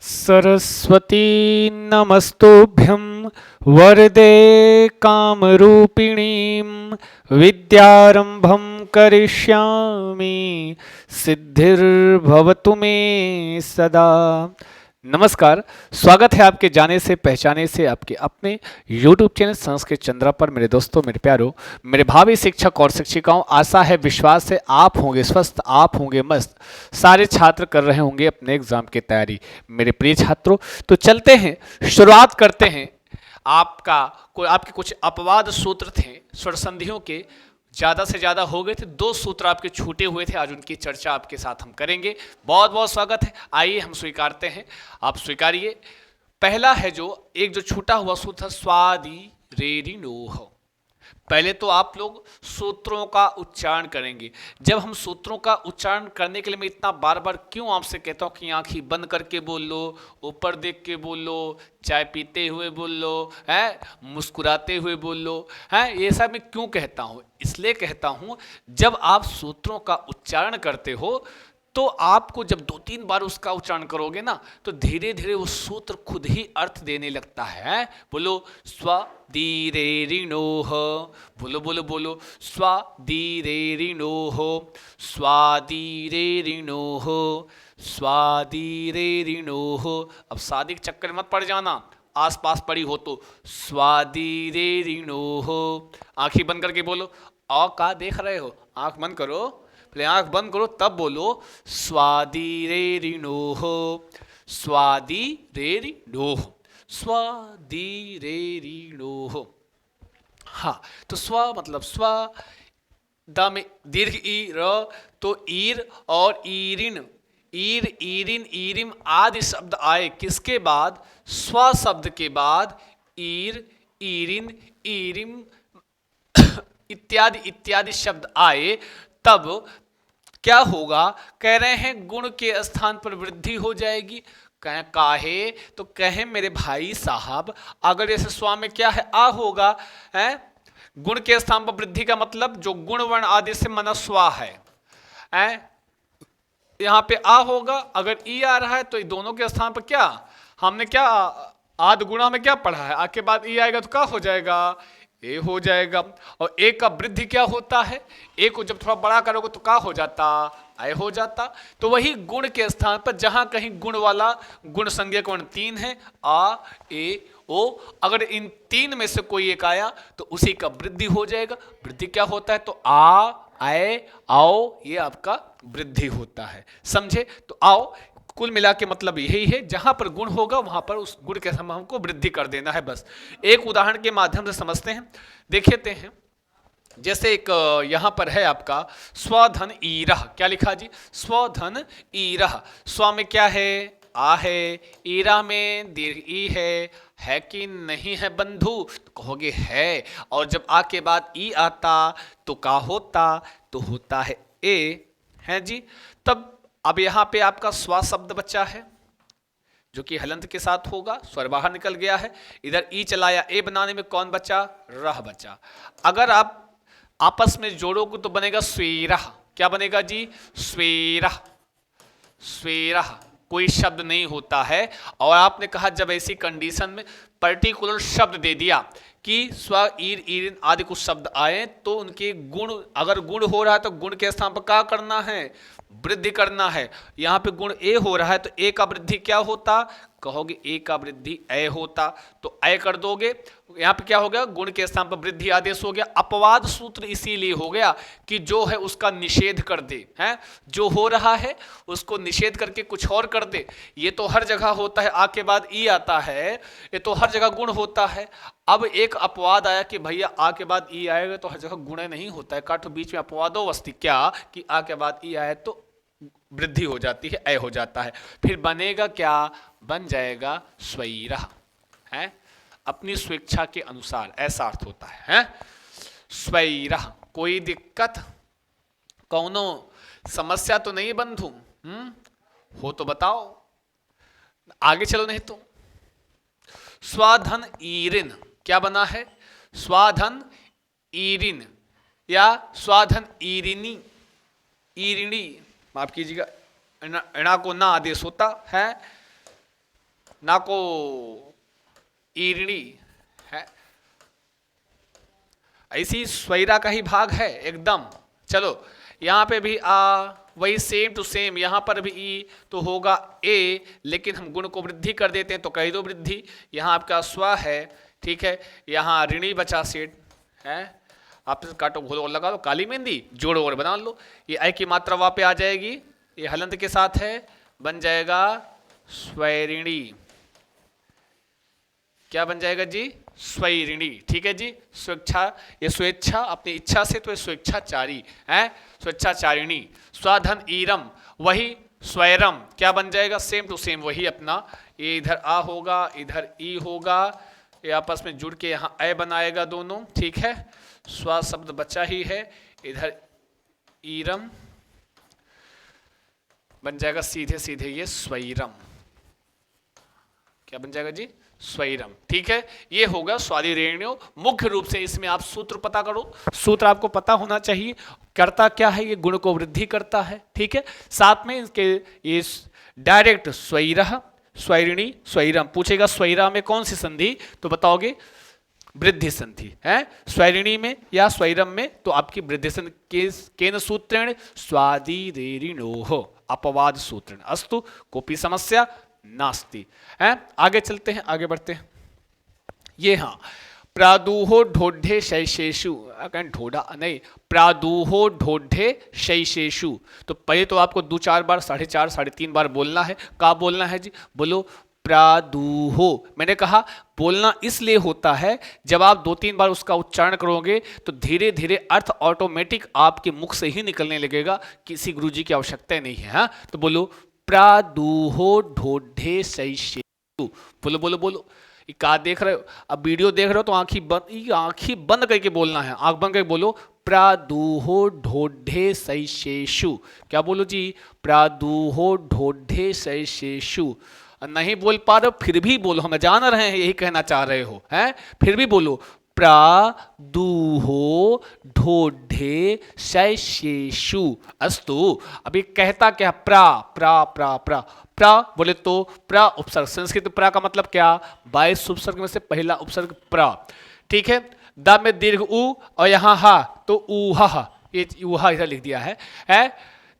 सरस्वती नमस्तुभ्यं वरदे कामरूपिणीं विद्यारंभं करिष्यामि सिद्धिर्भवतु मे सदा। नमस्कार, स्वागत है आपके जाने से पहचाने से आपके अपने YouTube चैनल संस्कृत चंद्रा पर। मेरे दोस्तों, मेरे प्यारों, मेरे भावी शिक्षक और शिक्षिकाओं, आशा है विश्वास है आप होंगे स्वस्थ, आप होंगे मस्त। सारे छात्र कर रहे होंगे अपने एग्जाम की तैयारी। मेरे प्रिय छात्रों, तो चलते हैं, शुरुआत करते हैं। आपके कुछ अपवाद सूत्र थे स्वर संधियों के, ज़्यादा से ज़्यादा हो गए थे, 2 सूत्र आपके छूटे हुए थे। आज उनकी चर्चा आपके साथ हम करेंगे। बहुत बहुत स्वागत है, आइए हम स्वीकारते हैं, आप स्वीकारिए। पहला है जो छूटा हुआ सूत्र, स्वादि रेरी नोह। पहले तो आप लोग सूत्रों का उच्चारण करेंगे। जब हम सूत्रों का उच्चारण करने के लिए मैं इतना बार बार क्यों आपसे कहता हूँ कि आंखें बंद करके बोल लो, ऊपर देख के बोल लो, चाय पीते हुए बोल लो, है मुस्कुराते हुए बोल लो, है ये सब मैं क्यों कहता हूँ? इसलिए कहता हूँ, जब आप सूत्रों का उच्चारण करते हो तो आपको जब 2-3 बार उसका उच्चारण करोगे ना, तो धीरे धीरे वो सूत्र खुद ही अर्थ देने लगता है। बोलो स्वादिरेरिणोः, बोलो बोलो बोलो स्वादिरेरिणोः, स्वादिरेरिणोः, स्वादिरेरिणोः। अब शादी के चक्कर मत पड़ जाना, आसपास पड़ी हो तो स्वादिरेरिणोः। आंखें बंद करके बोलो। औ का देख रहे हो? आंख बंद करो, पहले आंख बंद करो तब बोलो स्वादिरेरिणोः, स्वादिरेरिणोः, स्वादिरेरिणोः। हाँ, तो स्व मतलब स्व, द में दीर्घ ई र, तो ईर और ईरिन, ईर ईरिन ईरिम आदि शब्द आए किसके बाद? स्व शब्द के बाद ईर ईरिन ईरिम इत्यादि इत्यादि शब्द आए, तब क्या होगा? कह रहे हैं गुण के स्थान पर वृद्धि हो जाएगी। काहे? तो कहे मेरे भाई साहब, अगर जैसे स्वा में क्या है? आ होगा, है गुण के स्थान पर वृद्धि का मतलब जो गुण वर्ण आदि से मनस्वा है, यहाँ पे आ होगा। अगर ई आ रहा है तो दोनों के स्थान पर क्या हमने क्या आद गुणा में क्या पढ़ा है? आ के बाद ई आएगा तो क्या हो जाएगा? ए हो जाएगा। और ए का वृद्धि क्या होता है? ए को जब थोड़ा बड़ा करोगे तो क्या हो जाता? आय हो जाता। तो वही गुण के स्थान पर जहां कहीं गुण वाला गुण संज्ञक वर्ण 3 है, आ ए ओ, अगर इन 3 में से कोई एक आया तो उसी का वृद्धि हो जाएगा। वृद्धि क्या होता है? तो आ आए आओ, ये आपका वृद्धि होता है। समझे? तो आओ, कुल मिला के मतलब यही है, जहां पर गुण होगा वहां पर उस गुण के समय हमको वृद्धि कर देना है। बस एक उदाहरण के माध्यम से समझते हैं, देखते हैं। जैसे एक यहां पर है आपका स्वधन ईरह, क्या लिखा जी? स्वधन ईरह। स्व में क्या है? आ है, ईरा में दीर्घ ई है कि नहीं है बंधु? तो कहोगे है। और जब आ के बाद ई आता तो क्या होता? तो होता है ए, है जी। तब अब यहां पे आपका स्व शब्द बचा है जो कि हलंत के साथ होगा, स्वर बाहर निकल गया है। इधर ई चलाया, ए बनाने में कौन बचा? रह बचा। अगर आप आपस में जोड़ोगे तो बनेगा स्वेरा। क्या बनेगा जी? स्वेरा, स्वेरा। कोई शब्द नहीं होता है। और आपने कहा जब ऐसी कंडीशन में पर्टिकुलर शब्द दे दिया कि स्व ईर ईरिन आदि कुछ शब्द आए तो उनके गुण, अगर गुण हो रहा है तो गुण के स्थान पर क्या करना है? वृद्धि करना है। यहां पे गुण ए हो रहा है तो ए का वृद्धि क्या होता? कहोगे ए का वृद्धि ए होता, तो ए कर दोगे। यहां पे क्या हो गया? गुण के स्थान पर वृद्धि आदेश हो गया। अपवाद सूत्र इसीलिए हो गया कि जो है उसका निषेध कर दे, है जो हो रहा है उसको निषेध करके कुछ और कर दे। ये तो हर जगह होता है, आ के बाद ई आता है, ये तो हर जगह गुण होता है। अब एक अपवाद आया कि भैया आ के बाद ई आएगा तो हर जगह गुण नहीं होता है, काटो बीच में अपवादो वस्ती, क्या कि आ के बाद ई आए तो वृद्धि हो जाती है, ए हो जाता है। फिर बनेगा क्या? बन जाएगा स्वैरा, है अपनी स्वेच्छा के अनुसार, ऐसा अर्थ होता है स्वैरा। कोई दिक्कत, कौनो समस्या तो नहीं बंधु? हो तो बताओ, आगे चलो नहीं तो। स्वाधन ईरिन क्या बना है? स्वाधन ईरिन या स्वाधन ईरिनी, ईरिणी, माफ कीजिएगा, इणा को ना आदेश होता है। ना को ईरणी है, ऐसी स्वैरा का ही भाग है एकदम। चलो यहाँ पे भी आ, वही सेम टू सेम, यहाँ पर भी ई तो होगा ए, लेकिन हम गुण को वृद्धि कर देते हैं तो कह दो वृद्धि। यहाँ आपका स्व है, ठीक है, यहाँ ऋणी बचा सेठ है, आप काटो घोल और लगा दो, काली मेहंदी जोड़ो और बना लो। ये आई की मात्रा वहाँ पे आ जाएगी, ये हलंत के साथ है, बन जाएगा स्वैरिणी। क्या बन जाएगा जी? स्वैरिणी। ठीक है जी, स्वेच्छा, ये स्वेच्छा अपनी इच्छा से, तो ये स्वेच्छाचारी है, स्वेच्छाचारिणी। स्वाधन ईरम, वही स्वैरम, क्या बन जाएगा? सेम टू सेम वही अपना, ये इधर आ होगा, इधर ई होगा, ये आपस में जुड़ के यहाँ ए बनाएगा दोनों। ठीक है, स्व शब्द बचा ही है, इधर ईरम बन जाएगा सीधे सीधे ये स्वैरम। क्या बन जाएगा जी? स्वैरम। ठीक है, ये होगा स्वादि रेणु। मुख्य रूप से इसमें आप सूत्र पता करो, सूत्र आपको पता होना चाहिए। करता क्या है? ये गुण को वृद्धि करता है। ठीक है, साथ में इसके ये डायरेक्ट स्वैरः, स्वैरिणी, स्वैरम। पूछेगा स्वैरा में कौन सी संधि, तो बताओगे वृद्धि संधि है। स्वैरिणी में या स्वैरम में तो आपकी वृद्धि संधि केन सूत्रेण? स्वादि रेरिणोः अपवाद सूत्रेण। अस्तु, कोई समस्या नास्ति है। आगे चलते हैं, आगे बढ़ते हैं। ये हाँ, प्रादुहो ढोढे शैशेषु, ढोढ़ा नहीं, प्रादुहो ढोढे शैशेषु। तो पहले तो आपको 2-4 बार, 4.5 साढ़े 3 बार बोलना है। क्या बोलना है जी? बोलो प्रादुहो। मैंने कहा बोलना इसलिए होता है, जब आप 2-3 बार उसका उच्चारण करोगे तो धीरे धीरे अर्थ ऑटोमेटिक आपके मुख से ही निकलने लगेगा, किसी गुरुजी की आवश्यकता नहीं है। हाँ, तो बोलो प्रादुहो ढोढे शैशेषु। बोलो बोलो बोलो। क्या देख रहे हो? अब वीडियो देख रहे हो तो आंखें बंद करके बोलना है, आंख बंद करके बोलो प्रादुहो ढोढे शैशेषु। क्या बोलो जी? प्रादुहो ढोढे शैशेषु। नहीं बोल पा रहे हो फिर भी बोलो, हम जान रहे हैं यही कहना चाह रहे हो, हैं? फिर भी बोलो प्रादुहो ढोढे शैशेषु। अस्तु। अभी कहता क्या? प्रा प्रा प्रा प्रा प्रा बोले तो प्रा उपसर्ग, संस्कृत प्रा का मतलब क्या? 22 उपसर्ग में से पहला उपसर्ग प्रा। ठीक है, द में दीर्घ उ और यहाँ हा, तो ऊहा, ये ऊहा इधर लिख दिया है?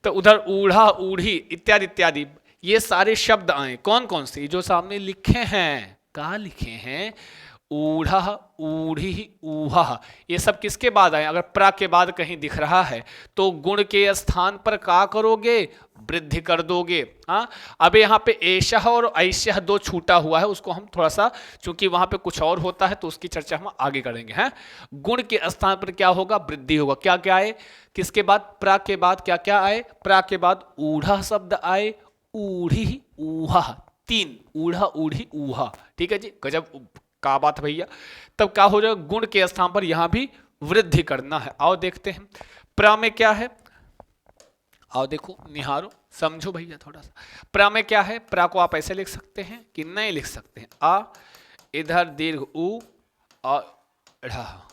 तो उधर ऊढ़ा, ऊढ़ी इत्यादि इत्यादि ये सारे शब्द आए। कौन कौन से? जो सामने लिखे हैं। कहाँ लिखे हैं? ऊढ़ा, ऊढ़ी, ऊहा, ये सब किसके बाद आए? अगर प्रा के बाद कहीं दिख रहा है तो गुण के स्थान पर क्या करोगे? वृद्धि कर दोगे। हाँ, अब यहाँ पे एशः और ऐशः 2 छूटा हुआ है, उसको हम थोड़ा सा, चूंकि वहां पे कुछ और होता है तो उसकी चर्चा हम आगे करेंगे। हैं, गुण के स्थान पर क्या होगा? वृद्धि होगा। क्या क्या आए? किसके बाद? प्रा के बाद क्या क्या आए? प्रा के बाद ऊढ़ा शब्द आए, ऊढ़ी, ऊहा, 3 ऊढ़ा, ऊढ़ी, ऊहा। ठीक है जी, गजब का बात भैया। तब क्या हो जाएगा? गुण के स्थान पर यहां भी वृद्धि करना है। आओ देखते हैं प्रा में क्या है। आओ देखो, निहारो, समझो भैया थोड़ा सा। प्रा में क्या है? प्रा को आप ऐसे लिख सकते हैं कि नहीं लिख सकते हैं? आ, इधर दीर्घ उ और ढ़ा।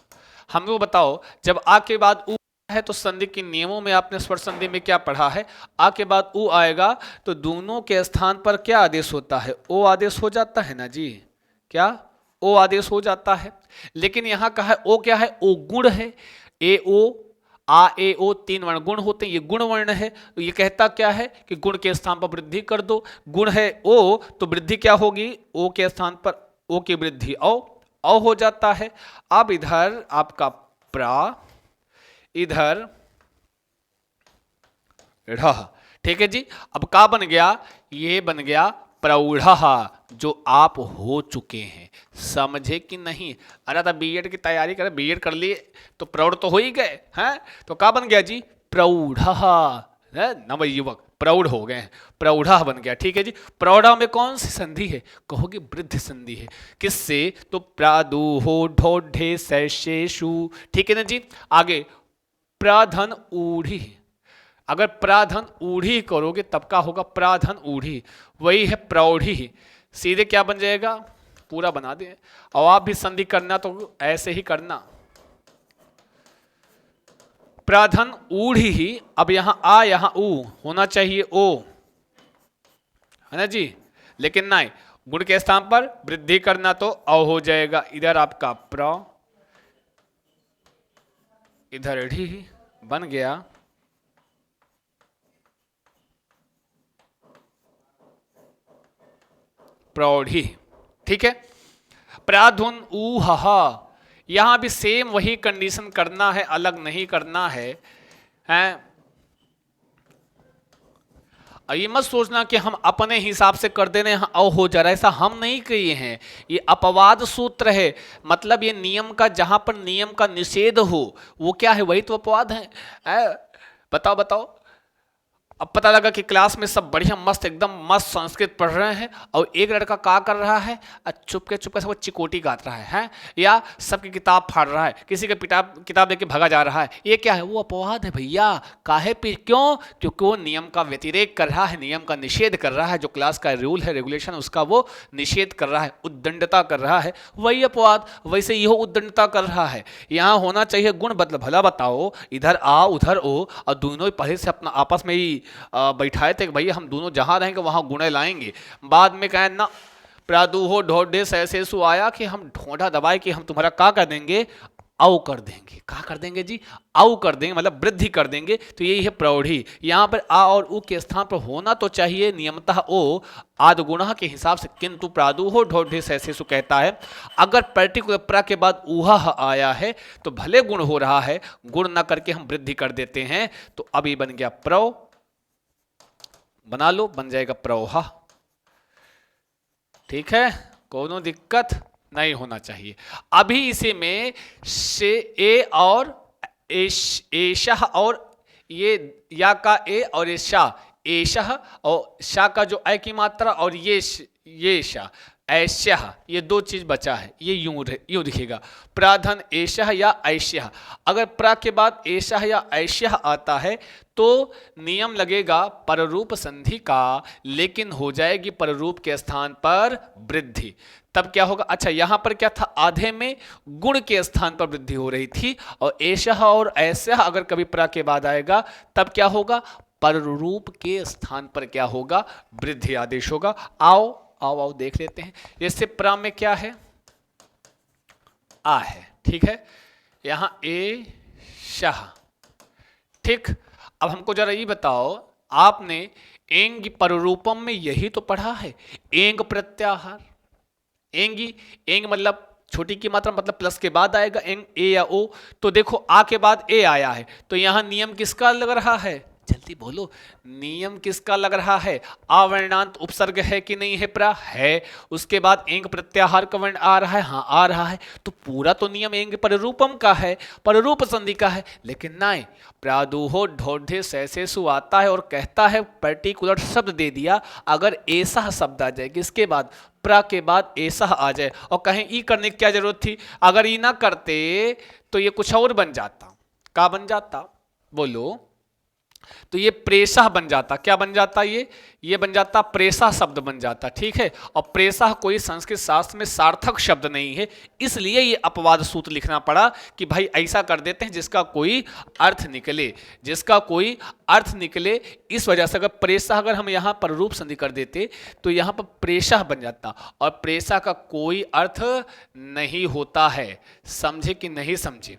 हमको बताओ, जब आ के बाद उ है तो संधि के नियमों में आपने स्वर संधि में क्या पढ़ा है? आ के बाद उ आएगा तो दोनों के स्थान पर क्या आदेश होता है? ओ आदेश हो जाता है ना जी। क्या? ओ आदेश हो जाता है। लेकिन यहां कहा है ओ क्या है? ओ गुण है। ए ओ, आ ए ओ 3 वर्ण गुण होते हैं, ये गुण वर्ण है। तो ये कहता क्या है कि गुण के स्थान पर वृद्धि कर दो। गुण है ओ तो वृद्धि क्या होगी? ओ के स्थान पर ओ की वृद्धि औ हो जाता है। अब इधर आपका प्रा, इधर ढ़। ठीक है जी, अब क्या बन गया? ये बन गया प्रौढ़, जो आप हो चुके हैं। समझे कि नहीं? अरे तो बीएड की तैयारी करें, बीएड कर लिए तो प्रौढ़ तो हो ही गए हैं। तो क्या बन गया जी? प्रौढ़, नवयुवक प्रौढ़ हो गए हैं, प्रौढ़ा बन गया। ठीक है जी, प्रौढ़ा में कौन सी संधि है? कहोगे वृद्धि संधि है। किससे? तो प्रादुहो ढोढे शैशेषु। ठीक है ना जी। आगे प्राधन ऊढ़ी, अगर प्राधन ऊढ़ी करोगे तब का होगा? प्राधन ऊढ़ी, वही है प्रौढ़ी। सीधे क्या बन जाएगा? पूरा बना दे। और आप भी संधि करना तो ऐसे ही करना, प्राधन ऊढ़ी ही। अब यहां आ, यहां ऊ होना चाहिए ओ, है ना जी, लेकिन नहीं, गुण के स्थान पर वृद्धि करना तो अ हो जाएगा, इधर आपका प्र, इधर ढी बन गया, प्रौढ़ी। ठीक है, प्राधुन ऊ हा, यहां भी सेम वही कंडीशन करना है, अलग नहीं करना है, हैं? ये मत सोचना कि हम अपने हिसाब से कर दे रहे हैं औ हो जा रहा है, ऐसा हम नहीं किए हैं। ये अपवाद सूत्र है, मतलब ये नियम का, जहां पर नियम का निषेध हो वो क्या है, वही तो अपवाद है। बताओ बताओ। अब पता लगा कि क्लास में सब बढ़िया मस्त एकदम मस्त संस्कृत पढ़ रहे हैं और एक लड़का क्या कर रहा है, चुपके चुपके से वो चिकोटी गात रहा है, या सबकी किताब फाड़ रहा है, किसी के किताब लेके भागा जा रहा है। ये क्या है, वो अपवाद है भैया। काहे पे, क्यों? क्योंकि वो नियम का व्यतिरेक कर रहा है, नियम का निषेध कर रहा है, जो क्लास का रूल है रेगुलेशन उसका वो निषेध कर रहा है, उद्दंडता कर रहा है, वही अपवाद। वैसे यह उद्दंडता कर रहा है। यहाँ होना चाहिए गुण बदल, भला बताओ, इधर आ उधर ओ, और दोनों पहले से अपना आपस में ही बैठाए थे कि भैया हम दोनों जहां रहेंगे वहां गुणे लाएंगे। बाद में कहें ना, प्रादुहो ढोडे ऐसे सु आया कि हम ढोंढा दबाए कि हम तुम्हारा का कर देंगे, औ कर देंगे। का कर देंगे जी, औ कर देंगे, मतलब वृद्धि कर देंगे। तो यही है प्रौढ़ी। यहां पर आ और उ के स्थान पर होना तो चाहिए नियमतः ओ आदगुणा के हिसाब से, किंतु प्रादुहो ढोढे ऐसे सु कहता है। अगर पर्टिकुलर प्र के बाद ऊहा आया है तो भले गुण हो रहा है, गुण ना करके हम वृद्धि कर देते हैं, तो अब ये बन गया प्रौ, बना लो, बन जाएगा प्रौहा। ठीक है, कोनो दिक्कत नहीं होना चाहिए। अभी इसी में से ए और एशह, और ये या का ए और ये शाह, एशह और शाह का जो ए की मात्रा, और ये शाह ऐश्यः, ये दो चीज बचा है। ये यूं दिखेगा, प्राधन एशः या ऐश्यः। अगर प्र के बाद एशः या ऐश्यः आता है तो नियम लगेगा पररूप संधि का, लेकिन हो जाएगी पररूप के स्थान पर वृद्धि। तब क्या होगा, अच्छा यहां पर क्या था, आधे में गुण के स्थान पर वृद्धि हो रही थी, और एशः और ऐश्यः अगर कभी प्र के बाद आएगा तब क्या होगा, पररूप के स्थान पर क्या होगा, वृद्धि आदेश होगा। आओ आओ आओ देख लेते हैं। जैसे प्र में क्या है, आ है, ठीक है, यहां ए शाह। ठीक, अब हमको जरा ये बताओ, आपने एंग पररूपम में यही तो पढ़ा है, एंग प्रत्याहार। एंगी, एंग मतलब छोटी की मात्रा, मतलब प्लस के बाद आएगा एंग, ए या ओ। तो देखो आ के बाद ए आया है, तो यहां नियम किसका लग रहा है, जल्दी बोलो, नियम किसका लग रहा है, अवर्णांत उपसर्ग है कि नहीं है, प्रा है। उसके बाद एंग प्रत्याहार का वर्ण आ रहा है, हाँ आ रहा है, तो पूरा तो नियम एंग पररूपम का है, पररूप संधि का है। लेकिन नहीं, प्रादुहो ढोढे सैसेसु आता है और कहता है पर्टिकुलर शब्द दे दिया, अगर ऐसा शब्द आ जाए किसके बाद, प्रा के बाद ऐसा आ जाए, और कहें ई करने की क्या जरूरत थी, अगर ई ना करते तो ये कुछ और बन जाता। क्या बन जाता बोलो, तो ये प्रेषा बन जाता। क्या बन जाता, ये बन जाता प्रेषा शब्द बन जाता। ठीक है, और प्रेषा कोई संस्कृत शास्त्र में सार्थक शब्द नहीं है, इसलिए ये अपवाद सूत्र लिखना पड़ा कि भाई ऐसा कर देते हैं जिसका कोई अर्थ निकले, जिसका कोई अर्थ निकले। इस वजह से अगर प्रेषा, अगर हम यहाँ पर रूप संधि कर देते तो यहाँ पर प्रेषा बन जाता, और प्रेषा का कोई अर्थ नहीं होता है। समझे कि नहीं समझे?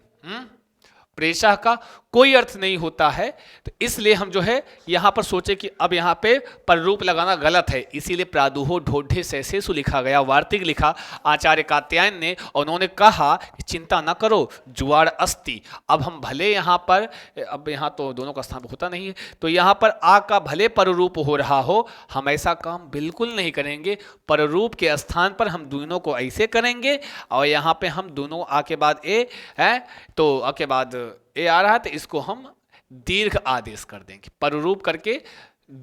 प्रेषा का कोई अर्थ नहीं होता है, तो इसलिए हम जो है यहां पर सोचे कि अब यहां पे पररूप लगाना गलत है, इसीलिए प्रादुहो ढोढे सैसेसु लिखा गया, वार्तिक लिखा आचार्य कात्यायन ने, और उन्होंने कहा कि चिंता ना करो, जुआड़ अस्ति। अब हम भले यहां पर, अब यहां तो दोनों का स्थान होता नहीं है, तो यहां पर आ का भले पररूप हो रहा हो, हम ऐसा काम बिल्कुल नहीं करेंगे। पररूप के स्थान पर हम दोनों को ऐसे करेंगे, और यहां पे हम दोनों आ के बाद ए है, तो आ के बाद ए आ रहा है, तो इसको हम दीर्घ आदेश कर देंगे, पररूप करके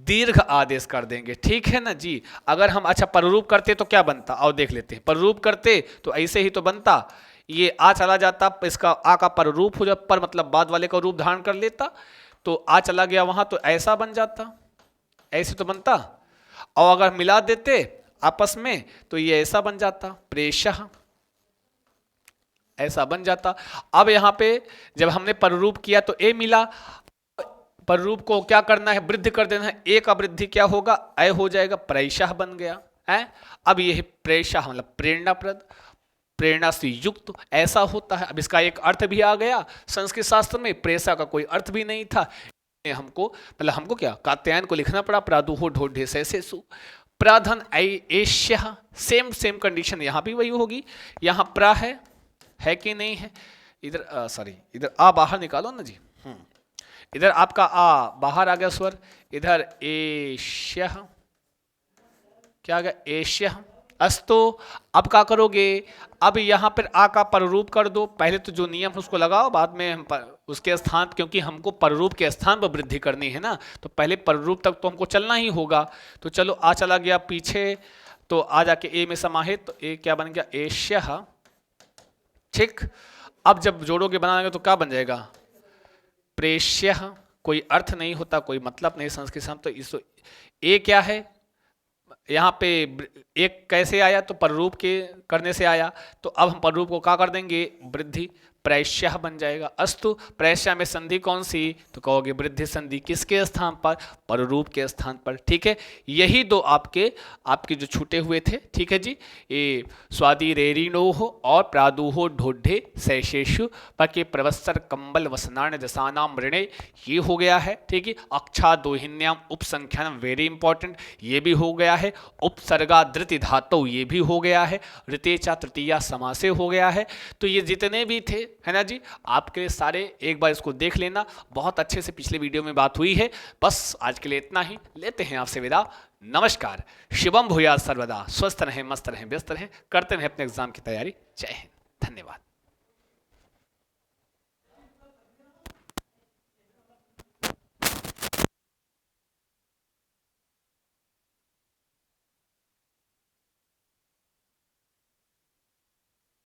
दीर्घ आदेश कर देंगे। ठीक है ना जी। अगर हम अच्छा पररूप करते तो क्या बनता, और देख लेते हैं। पररूप करते तो ऐसे ही तो बनता, ये आ चला जाता, इसका आ का पररूप हो जाता, पर मतलब बाद वाले का रूप धारण कर लेता, तो आ चला गया वहां, तो ऐसा बन जाता, ऐसे तो बनता। और अगर मिला देते आपस में तो ये ऐसा बन जाता, प्रेषः, ऐसा बन जाता। अब यहां पे जब हमने पररूप किया तो ए मिला, पररूप को क्या करना है, वृद्धि कर देना है। ए का वृद्धि क्या होगा, ए हो जाएगा, प्रैषः बन गया। है। अब ये है प्रेषा मतलब प्रेरणाप्रद, प्रेरणा से युक्त ऐसा होता है। अब इसका एक अर्थ भी आ गया। संस्कृत शास्त्र में प्रेषा का कोई अर्थ भी नहीं था, हमको मतलब हमको क्या कात्यायन को लिखना पड़ा प्रादुहो ढोढे सैसेसु प्राधन एष्य। सेम सेम कंडीशन यहाँ भी वही होगी। यहाँ प्रा है कि नहीं है, इधर सॉरी इधर आ बाहर निकालो ना जी। इधर आपका आ बाहर आ गया स्वर, इधर एष्य क्या आ गया एष्य अस्तो। अब क्या करोगे, अब यहाँ पर आ का पररूप कर दो। पहले तो जो नियम है उसको लगाओ, बाद में हम उसके स्थान, क्योंकि हमको पररूप के स्थान पर वृद्धि करनी है ना, तो पहले पररूप तक तो हमको चलना ही होगा। तो चलो आ चला गया पीछे, तो आ जाके ए में समाहित, तो ए क्या बन गया एष्य। ठीक, अब जब जोड़ोगे बनाएंगे तो क्या बन जाएगा प्रेष्य। कोई अर्थ नहीं होता, कोई मतलब नहीं संस्कृत शब्द। तो इस ए क्या है यहाँ पे एक कैसे आया, तो पररूप के करने से आया। तो अब हम पररूप को क्या कर देंगे वृद्धि, प्रैश्य बन जाएगा। अस्तु प्रैश्य में संधि कौन सी, तो कहोगे वृद्धि संधि किसके स्थान पर, पररूप के स्थान पर। ठीक है, यही दो आपके जो छूटे हुए थे। ठीक है जी, ये स्वादि रेरिणोह और प्रादुहो ढोढे शैशेषु पके प्रवस्तर कंबल वसनान दशानाम ऋणे, ये हो गया है। ठीक है, अक्षा दोहिन्याम उपसंख्यान वेरी इंपॉर्टेंट, ये भी हो गया है। उपसर्गा धृति धातु, ये भी हो गया है। ऋतेचा तृतीया समासे हो गया है। तो ये जितने भी थे है ना जी, आपके सारे एक बार इसको देख लेना, बहुत अच्छे से पिछले वीडियो में बात हुई है। बस आज के लिए इतना ही, लेते हैं आपसे विदा। नमस्कार, शिवम भूयात् सर्वदा, स्वस्थ रहें, मस्त रहें, व्यस्त रहें, करते रहें अपने एग्जाम की तैयारी। जय हिंद, धन्यवाद।